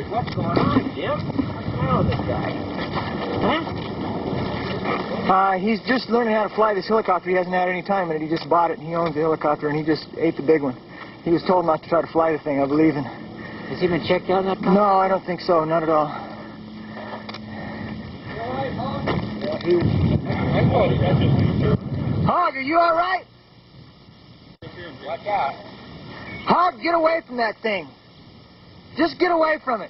What's going on, Jim? What's wrong with this guy? Huh? He's just learning how to fly this helicopter. He hasn't had any time in it. He just bought it, and he owns the helicopter, and he just ate the big one. He was told not to try to fly the thing, I believe. And has he been checked out, that car? No, I don't think so. Not at all. Hog, are you all right? Watch out. Hog, get away from that thing. Just get away from it.